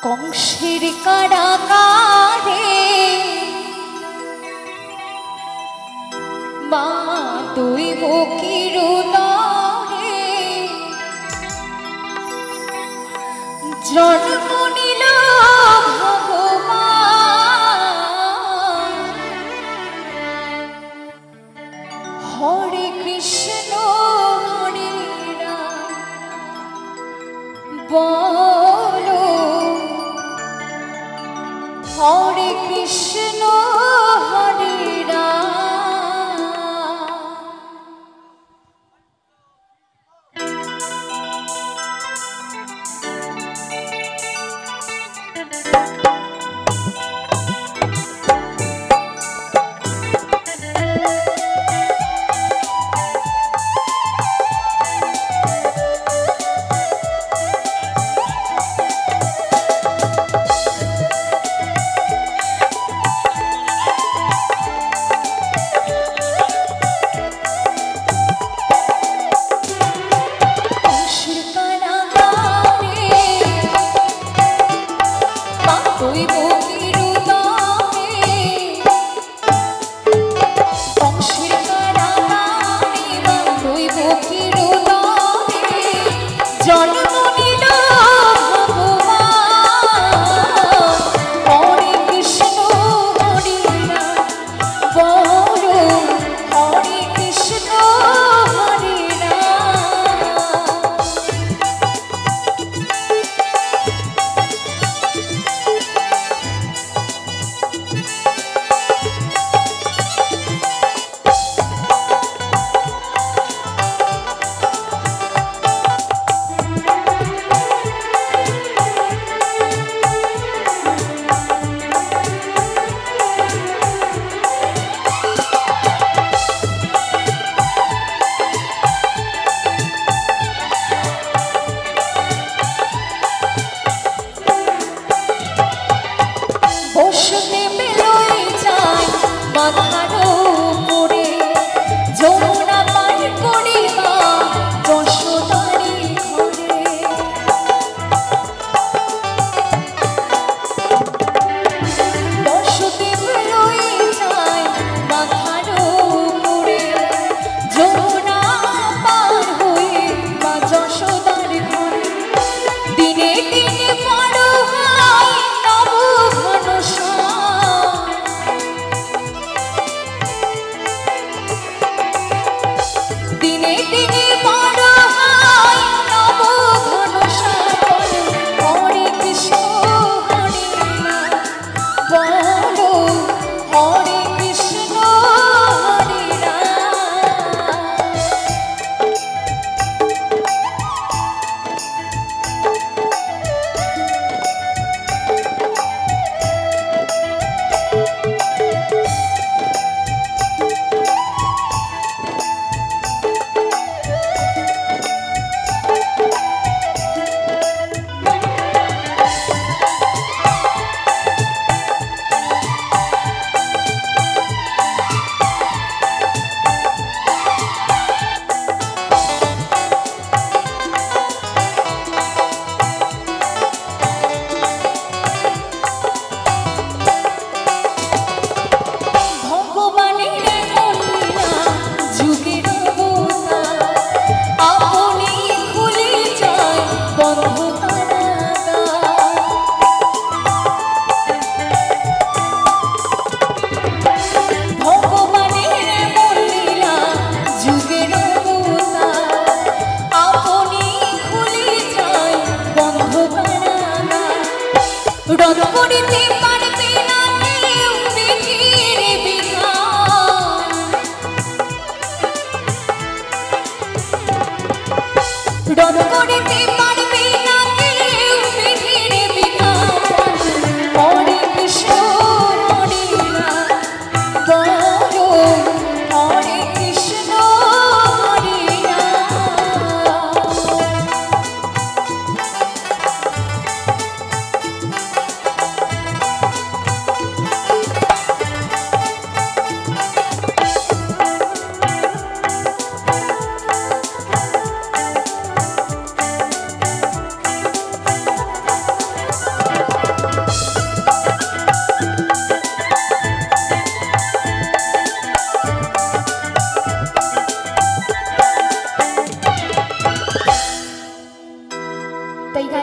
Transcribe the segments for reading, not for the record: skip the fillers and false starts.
কংসের কারাগারে মা দৈব কিরুদরে জন্ম নিল ভগবান। হরে কৃষ্ণ হরে রাম বলো, হরে কৃষ্ণ হরে রাম।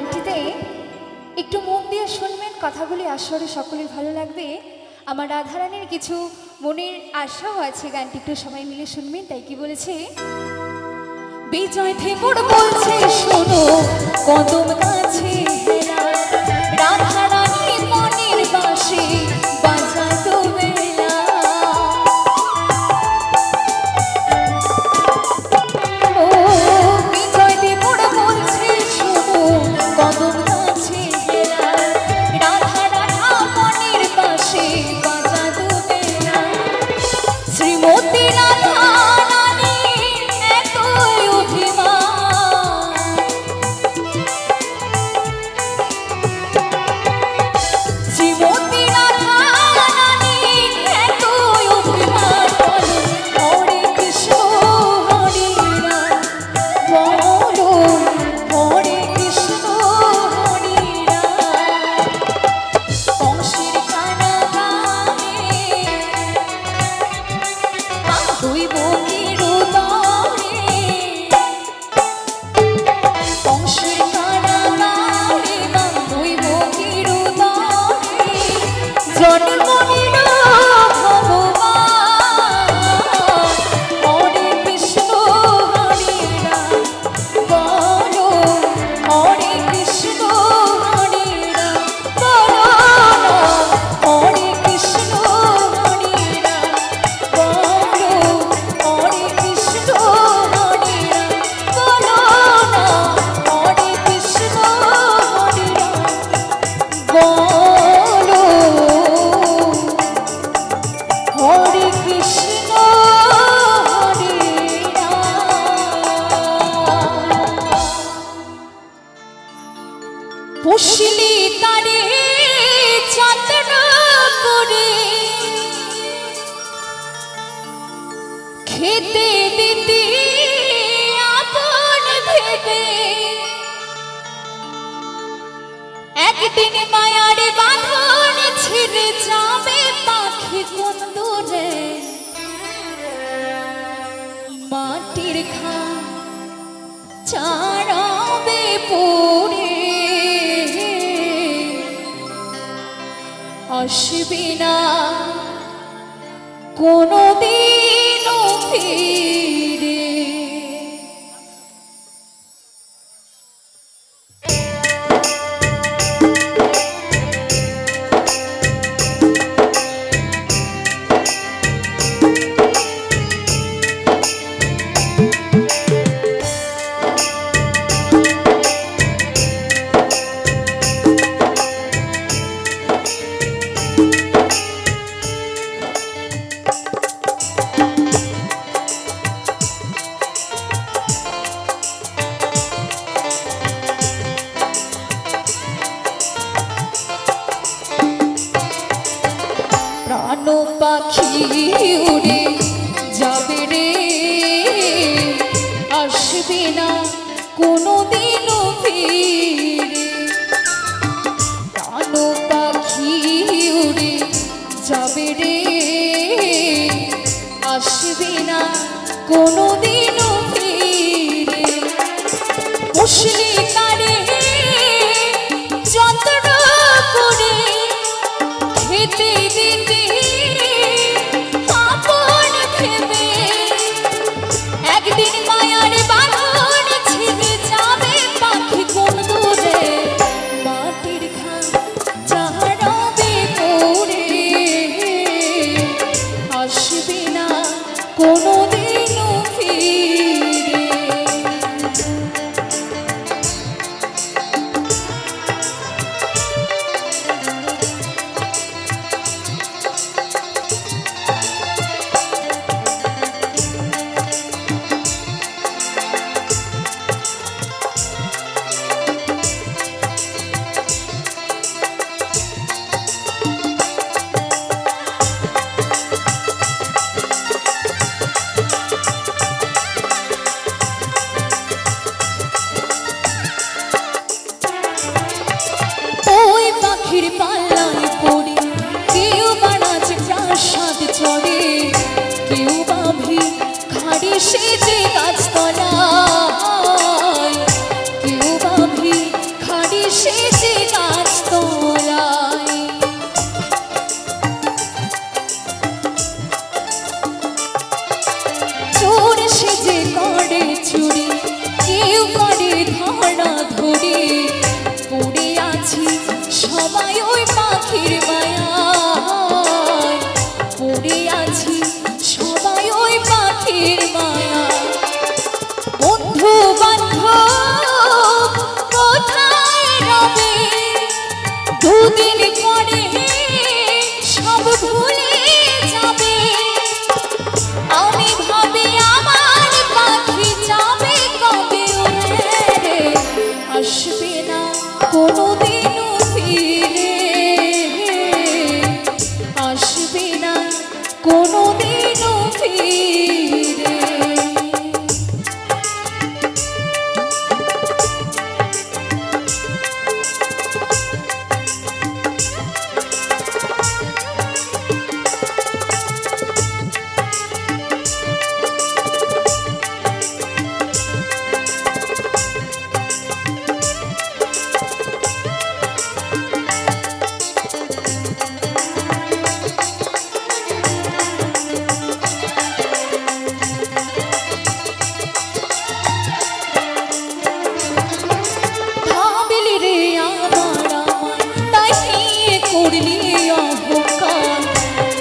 গানটিতে একটু মন দিয়ে শুনবেন, কথাগুলি আসরে সকলের ভালো লাগবে। আমার রাধারানীর কিছু মনের আশাও আছে, গানটি একটু সবাই মিলে শুনবেন। তাই কি বলেছে, বিজয় থেমুর বলছে শোনো কদম কাছে হেরা, রাধারানী মনের বাঁশি বাজাতো বেলা। ও বিজয় থেমুর বলছে শোনো কদম কাছে হেরা, রাধারানী মনের বাঁশি বাজাতো বেলা। শ্রীমতী রাধা পুষলি তারে যত্ন করে, খেতে দিতে আপন ভেবে, একদিন মায়ার বাঁধন ছিঁড়ে যাবে পাখি কোন দূরে, মাটির খা চারাবে পড়ে, আসবি না কোনোদিনও ফিরে। প্রাণ পাখি উড়ে যাবে রে, আসবে না কোনোদিনও ফিরে। প্রাণ পাখি উড়ে যাবে রে, আসবে না কোনোদিনও ফিরে। মুসলি তারে যত্ন করে, খেতে দিতে আপন ভেবে, একদিন মায়ার বাঁধন ছিঁড়ে যাবে পাখি কোন দূরে, মাটির ঘা চারাবে পড়ে, আসবে না কোনোদিনও ফিরে। পাখির পাল্লায় পড়ে কেউ বানাচ্ছে প্রাসাদ চড়ে, কেউ বাঁধে খাড়ি সেজে গাছতলায়, কেউ বাঁধে খাড়ি সেজে গাছতলায় চোর সেজে করে চুরি কেউ করে ধরা ধরি পড়ে আছি সবাই ওই পাখির মায়ায় পড়ে আছি সবাই ওই পাখির মায়া বন্ধু বান্ধব কোথায় রবে দুদিন পরে সব ভুলে যাবে আমি ভাবি আমার পাখি যাবে কবে উড়ে আসবে না কোনোদিনও ফিরে আসবে না কোনোদিনও ফিরে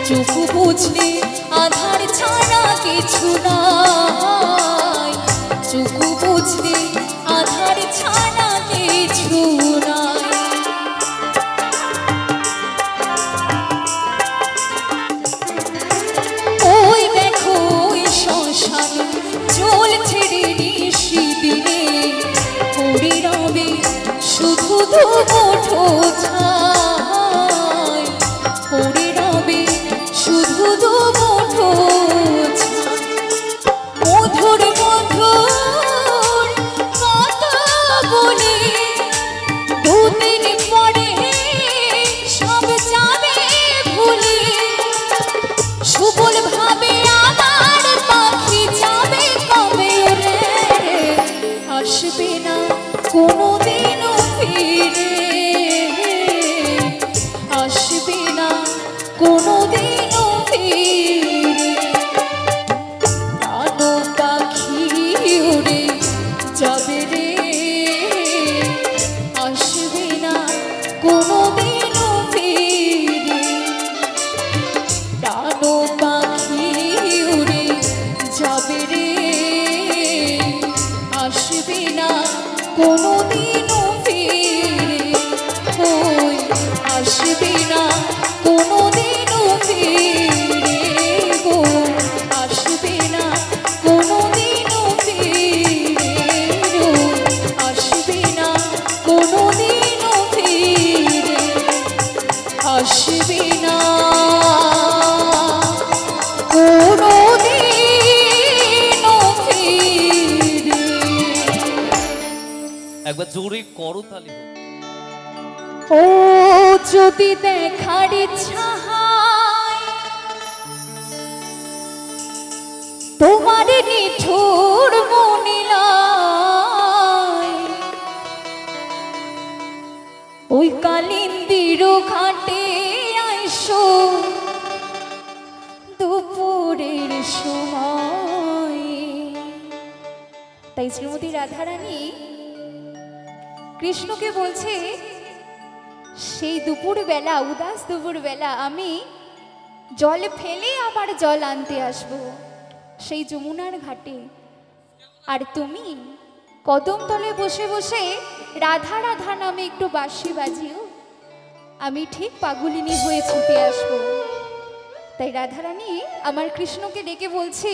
চোখ বুঝলে আধার ছাড়া কিছু নাই চোখ বুঝলে আধার ছাড়া কিছু নাই ওই দেখো ওই শ্মশানে চলছে রে নিশি দিনে পড়ে রবে শুধু দুমুঠো ছাই পড়ে রবে শুধু দুমুঠো মধুর মধুর কথা বলে দুদিন পরে সব যাবে ভুলে সুবল ভাবে আমার পাখি যাবে কবে উড়ে আসবে না কোনোদিনও ফিরে আসবে না কোনোদিনও ফিরে প্রাণ পাখি উড়ে যাবে রে আসবে না কোনোদিনও ফিরে প্রাণ পাখি উড়ে যাবে রে আসবে না কোনোদিনও ফিরে ওই আসবে না কোনোদিনও ফিরে গো আসবে না কোনোদিনও ফিরে গো আসবে না কোনোদিনও ফিরে আসবে না কোনোদিনও ফিরে একবার জোরে করতালি ও যদি দেখার ইচ্ছা হয় তোমার নিঠুর মনিলায় ওই কালিন্দির ঘাটে আইসো দুপুরের সময় তাই শ্রীমতী রাধারানী কৃষ্ণকে বলছে সেই দুপুরবেলা উদাস দুপুরবেলা আমি জল ফেলে আবার জল আনতে আসবো সেই যমুনার ঘাটে আর তুমি কদম তলে বসে বসে রাধা রাধা নামে একটু বাঁশি বাজিও আমি ঠিক পাগলিনী হয়ে ছুটে আসবো তাই রাধারানী আমার কৃষ্ণকে ডেকে বলছে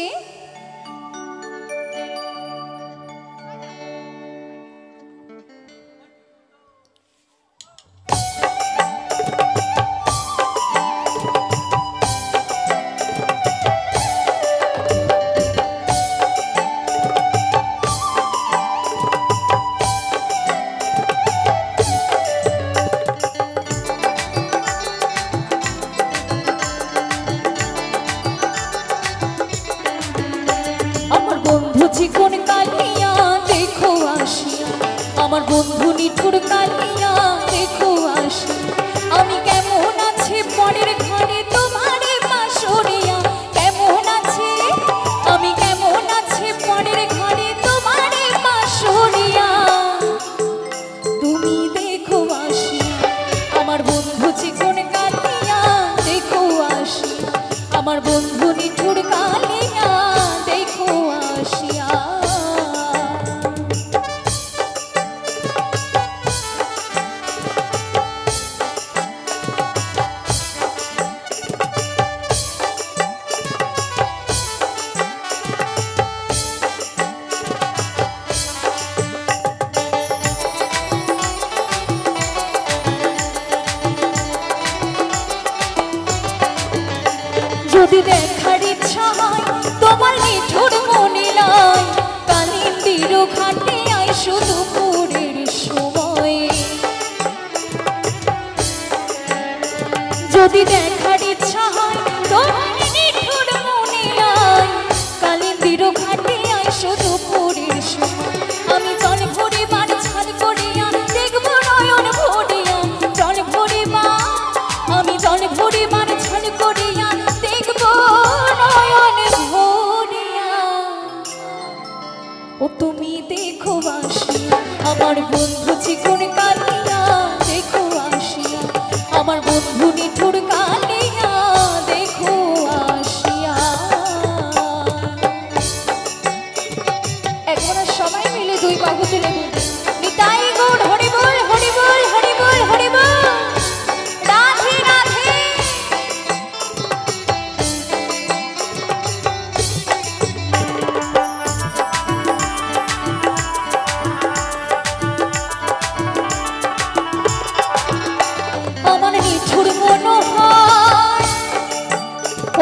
যদি দেখার ইচ্ছা হয় তোমার নিঠুর মনে লাই কালিন্দির ঘাটে আইসো দুপুরের সময়। যদি দেখার ইচ্ছা হয় তোমার নিঠুর মনে লাই কালিন্দির ঘাটে আইসো দুপুরের সময়। আমি জল ভরে বার ছাল করিয়া দেখবো নয়ন ভরিয়া জল ভরে আমি জল ভরে বার ছাল করিয়া দেখবো নয়ন ভরিয়া। ও তুমি দেখো আসিয়া আমার বন্ধু চিকন কালিয়া দেখো আসিয়া আমার বন্ধু নিঠুর কালিয়া দেখো আসিয়া। এখন সবাই মিলে দুই বাহু তুলে বলবে নিতাই গৌর হরি বল হরি বল হরি বল হরি বল রাধে রাধে। আমার নিঠুর মনোহর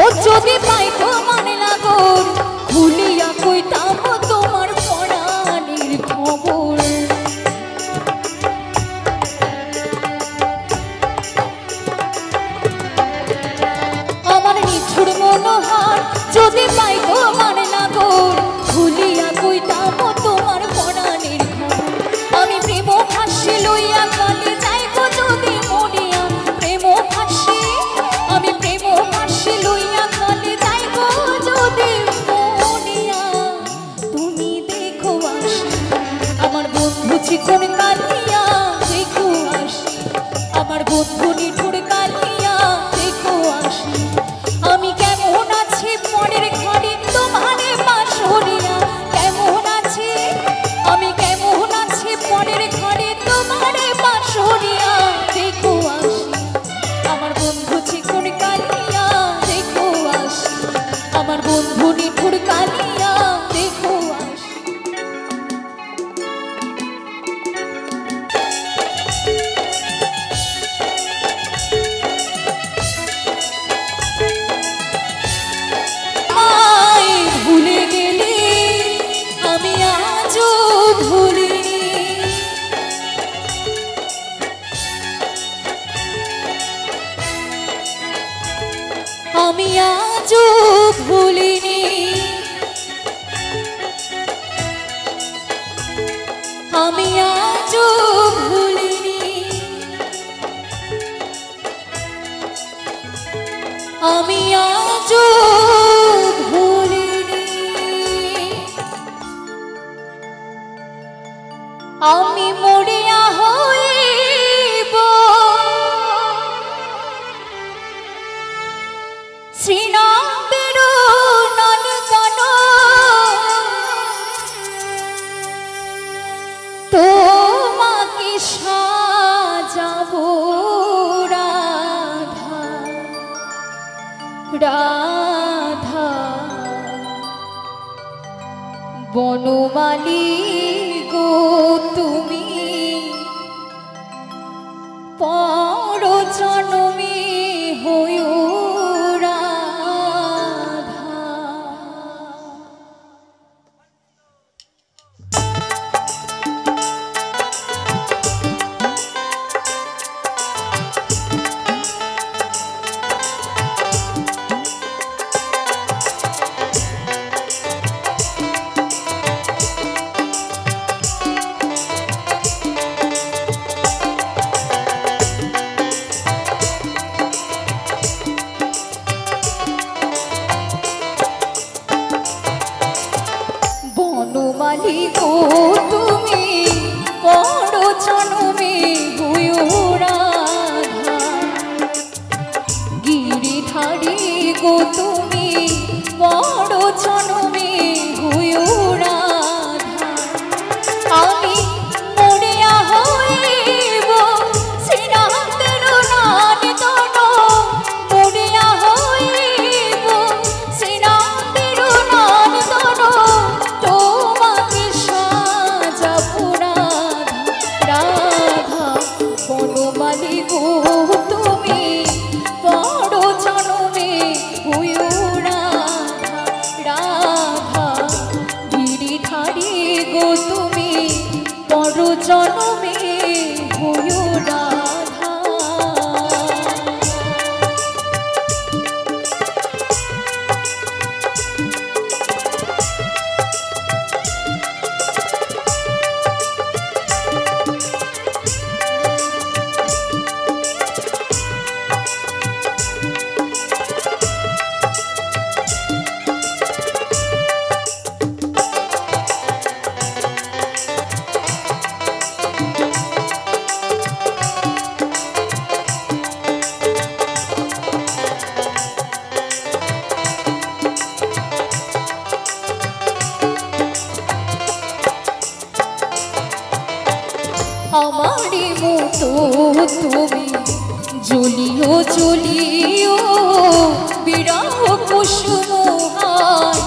ও যদি পাই তোমার লাগর ভুলিয়া কইতাম তোমার পরাণের খবর। আমার নিঠুর মনোহর যদি পাই তোমার লাগর ভুলিয়া কইতাম তোমার পরাণের খবর। আমি প্রেম ভাসি লইয়া কালে যাইব যদি মরিয়া প্রেম ভাসি আমি প্রেম ভাসি লইয়া কালে যাইব যদি মরিয়া। তুমি দেখো আসি আমার বন্ধু চিকন কালিয়া দেখো আসি আমার বন্ধু নিঠুর কালিয়া দেখো আসি। আমি কেমন আছি মনের ঘরে তোমারে বাসরিয়া কেমন আছি আমি কেমন আছি মনের ঘরে তোমারে বাসরিয়া দেখো আসি আমার বন্ধু চিকন কালিয়া দেখো আসি আমার বন্ধু নিঠুর কালিয়া দেখো আসি। ভুলে গেলে আমি আজও ভুলিনি আমি আজও ভুলিনি আমি আজও ভুলিনি আমি আজও ভুলিনি। আমি মরিয়া হইব শ্রীনন্দের নন্দন তোমাকে সাজাবো রাধা রাধা বনমালী গো তুমি পর জনমে হইও রাধা। বনমালী গো তুমি পর জনমে হইও রাধা গিরিধারী গো তুমি পর জনমে হইও রাধা। আমি মরিয়া হইব শ্রীনন্দের নন্দন মরিয়া হইব শ্রীনন্দের নন্দন তোমাকে সাজাবো রাধা রাধা বনমালী গো তুমি পর জনমে হইও তুমি জ্বলিও জ্বলিও বিরহ কুসুম হায়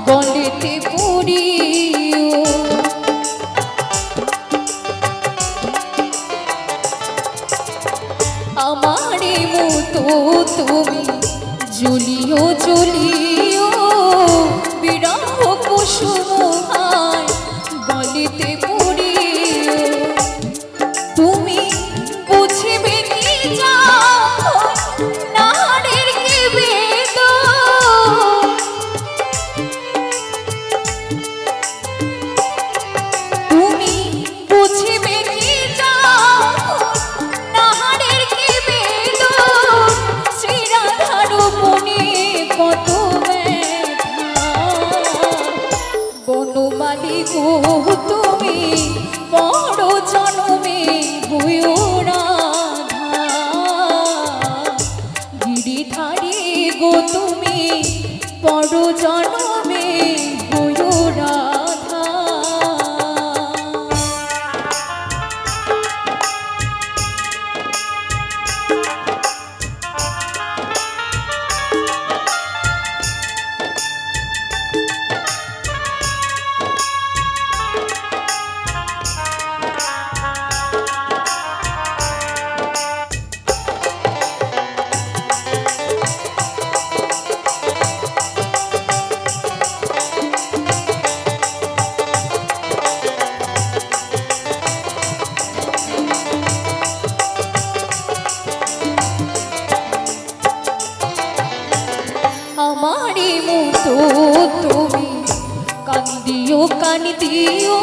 গলেতে পড়িও আমারে মতো তুমি জ্বলিও জ্বলিও বিরহ কুসুম হায় গলেতে পড়িও তুমি বুঝিবে কি যাও নারীর কি বেদন তুমি বুঝিবে কি যাও নারীর কি বেদন শ্রীরাধার মনে কত ব্যথা বনমালী গো তুমি বড় জনমে হইও রাধা গিরিধারী গো তুমি বড় জনমে হইও রাধা আমারে মতো তুমি কান্দিও কান্দিও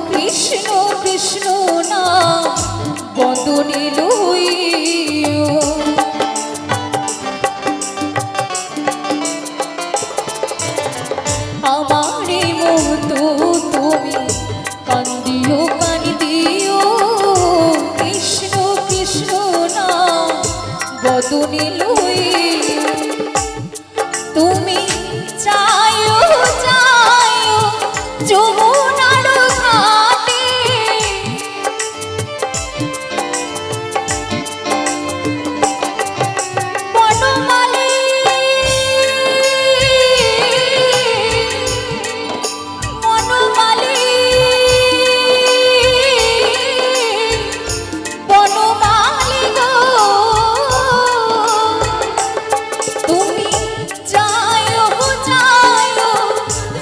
কৃষ্ণ কৃষ্ণ না বদনে লইও আমারে মতো তুমি কান্দিও কান্দিও কৃষ্ণ কৃষ্ণ না বদনে লইও তুমি চাইও চাইও যমুনার ঘাটে বনমালী বনমালী বনমালী গো তুমি যাইও যাইও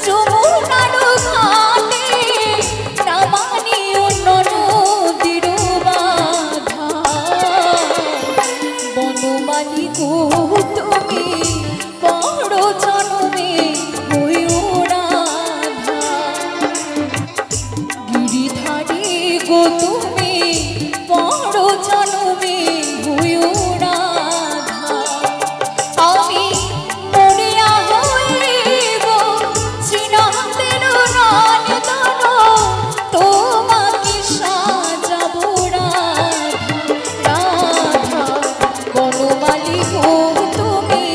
যমুনার ঘাটে নামানিও নদীর বাধা বনমালী গো তুমি বড় জনমে হইও রাধা গিরিধারী গো তুমি বড় জনমে হইও রাধা আমি মরিয়া হইব শ্রীনাথের রাজদান তোমাকে সাজাবো রাধা রাধা বনমালী গো তুমি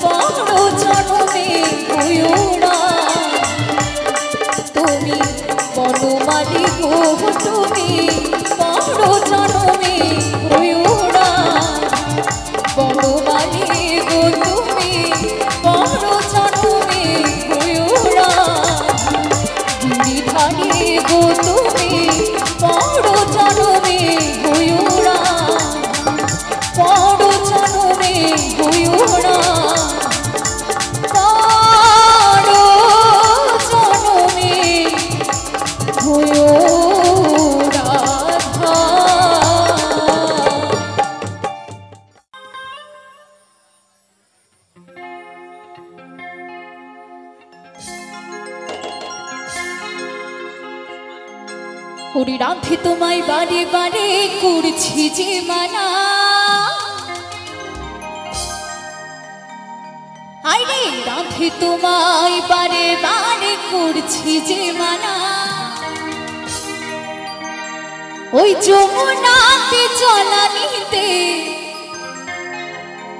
বড় জনমে হইও রাধা তুমি বনমালী গো তুমি বড় জনমে হইও রাধা বনমালী গো তুমি বড় জনমে হইও রাধা গিরিধারী গো তুমি বড় জনমে হইও রাধা বড় জনমে হইও রাধা বড় জনমে হইও রাধা। ওরে রাধে তোমায় বারে বারে করছি যে মানা আরে রাধে তোমায় বারে বারে করছি যে মানা ওই যমুনাতে জলা নিতে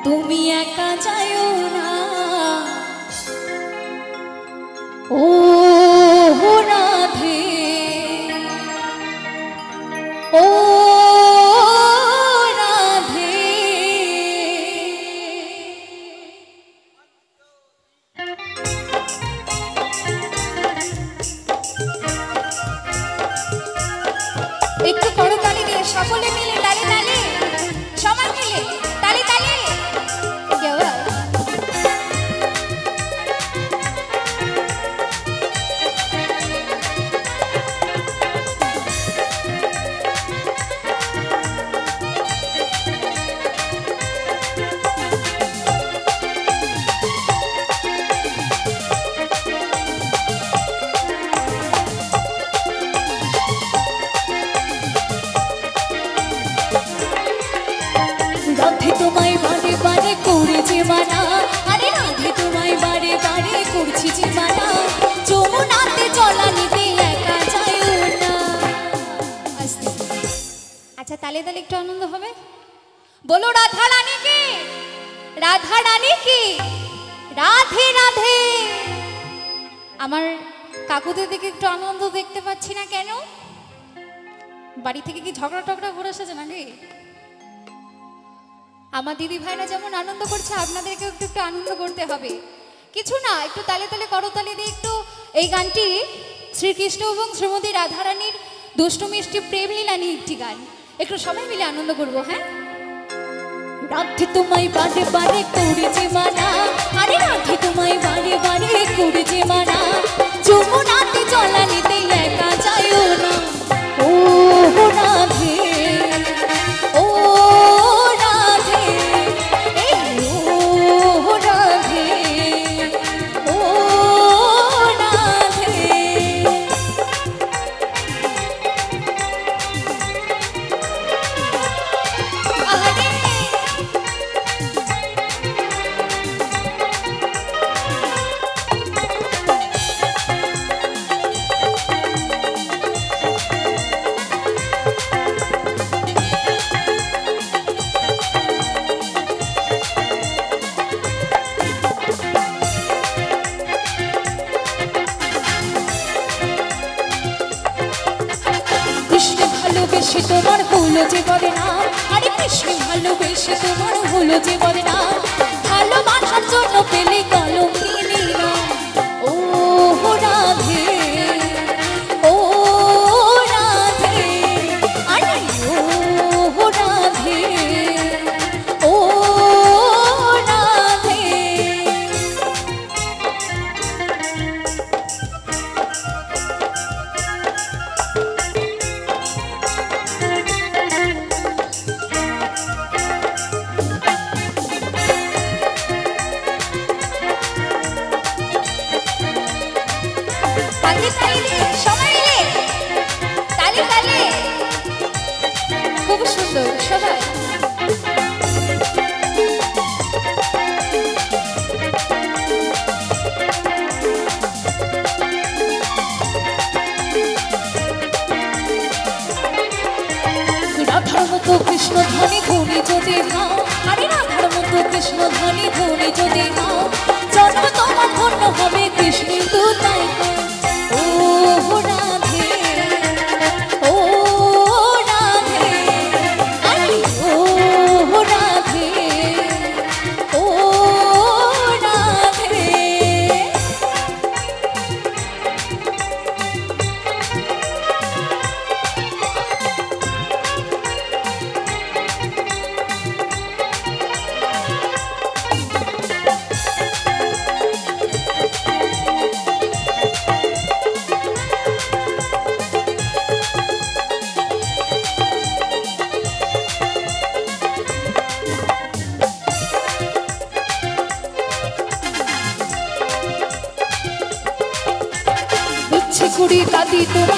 তুমি একা যাও না ও রাধে ও তালে তালে সবাই মিলে তালে তালে কি আওয়াজ রাধে তোমায় বারে বারে করেছে মানা, আরে রাধে তোমায় বারে বারে করছি যে মানা, যমুনাতে জলা নিতে একা যায় না। আস্তে আচ্ছা তালে তালে একটু আনন্দ হবে বলো রাধা রানী কি রাধা রানী কি রাধে রাধে আমার কাকুদের দিকে একটু আনন্দ দেখতে পাচ্ছি না কেন বাড়ি থেকে কি ঝগড়া টগড়া করে এসেছে নাকি আমার দিদি ভাইরা যেমন আনন্দ করছে আপনাদেরকেও একটু একটু আনন্দ করতে হবে কিছু না একটু তালে তালে করতালি দিয়ে একটু এই গানটি শ্রীকৃষ্ণ এবং শ্রীমতী রাধারানীর দুষ্টু মিষ্টি প্রেম লীলা নিয়ে একটি গান একটু সবাই মিলে আনন্দ করবো হ্যাঁ রাধে তোমায় বারে বারে করেছে মানা, আরে রাধে তোমায় বারে বারে করেছে মানা, যমুনাতে জলা নিতে একা যায় না। ও রাধে ও রাধে এই ও রাধে ও রাধে। আহারে কৃষ্ণ ভালোবেসে তোমার হলো যে বদনাম, আরে কৃষ্ণ ভালোবেসে তোমার হলো যে বদনাম, ভালোবাসার জন্য পেলে কলঙ্কিনী নাম। ও রাধে ও রাধে আরে ও রাধে ও রাধে। তালে তালে সবাই মিলে তালে তালে খুব সুন্দর সবাই রাধার মতো কৃষ্ণ ধ্বনি ধনি যদি হাও, আরে রাধার মতো কৃষ্ণ ধ্বনি ধনি যদি হাও, জন্ম তোমার ধন্য হবে কৃষ্ণের দুতাই। ও রাধে ও রাধে আরে ও রাধে ও রাধে। ইচ্ছে করি কাঁদি তোমার